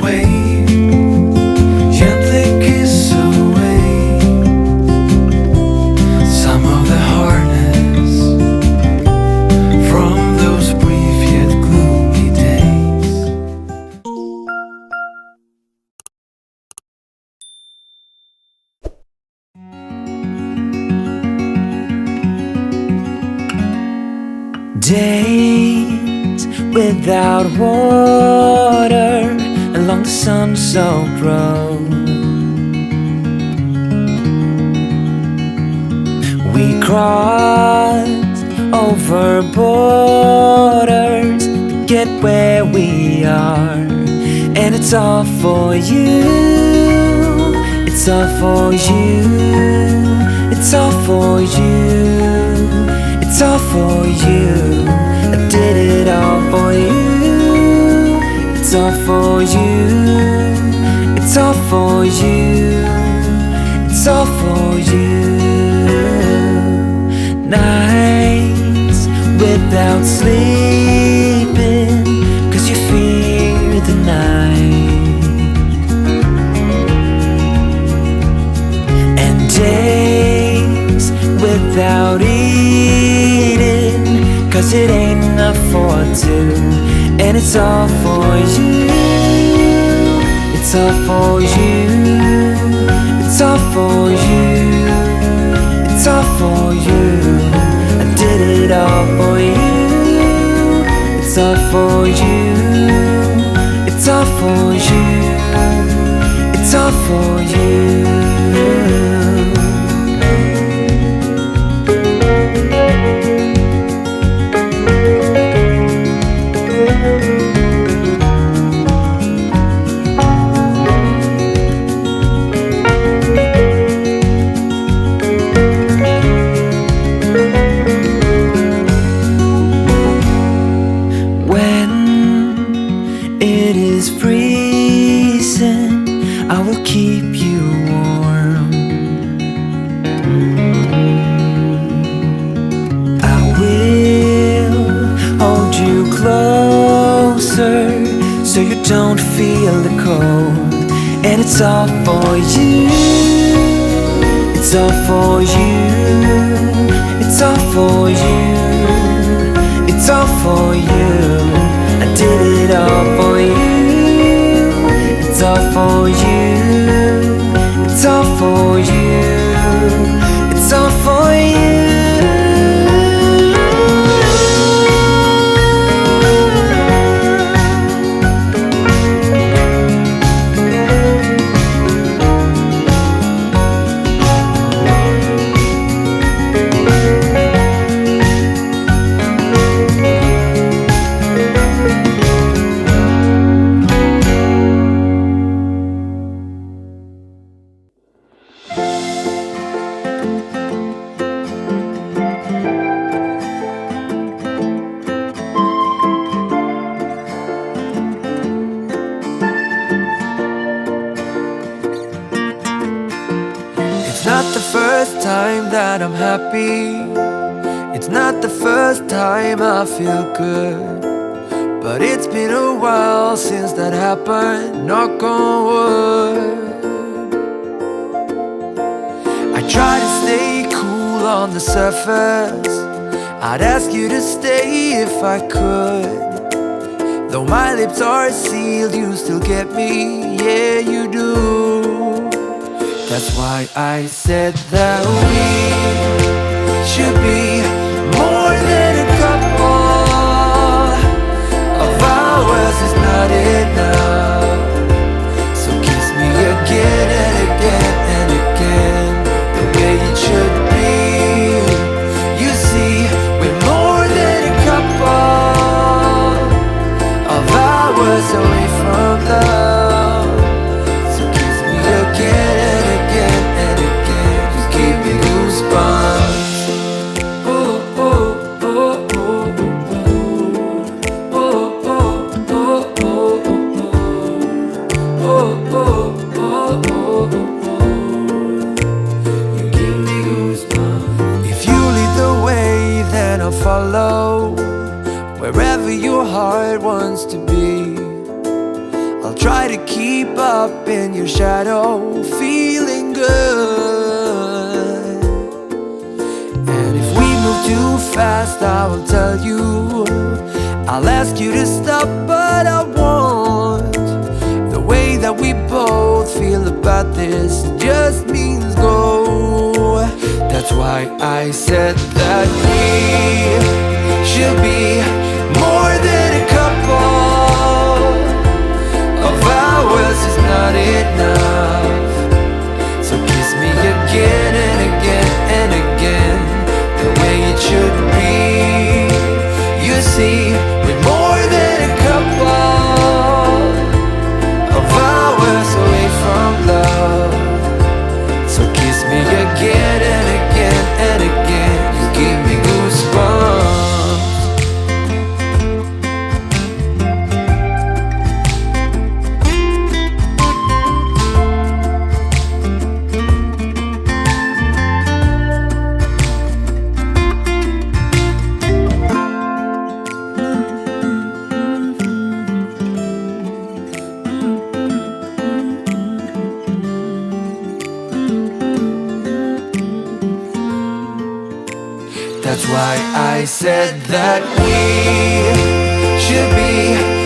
wave gently kiss away some of the hardness from those brief yet gloomy days. Days without water along the sun-soaked road. We crossed over borders to get where we are, and it's all for you. It's all for you. It's all for you. It's all for you. I did it all for you. It's all for you. It's all for you. It's all for you. Nights without sleeping 'cause you fear the night, and days without eating 'cause it ain't enough for two, and it's all for you. It's all for you. It's all for you. It's all for you. I did it all for you. It's all for you. It's all for you. It's all for you. So you don't feel the cold, and it's all for you. It's all for you. It's all for you. It's all for you. I did it all for you. It's all for you. It's all for you. It's all for you. It's not the first time that I'm happy. It's not the first time I feel good. But it's been a while since that happened, knock on wood. I try to stay cool on the surface. I'd ask you to stay if I could. Though my lips are sealed, you still get me, yeah you do. That's why I said that we should be more than a couple. Of hours is not enough. So kiss me again and again and again, the way it should be. You see, we're more than a couple of hours away from love. So kiss me again and again and again. You give me goosebumps. Ooh, ooh, ooh. try to keep up in your shadow, feeling good. And if we move too fast, I will tell you. I'll ask you to stop, but I won't. The way that we both feel about this just means go. That's why I said that we should be more than a couple. Of ours is not enough. So kiss me again and again and again, the way it should be. You see, we're more than a couple of hours away from love. So kiss me again and again and again. You give me goosebumps. That's why I said that we should be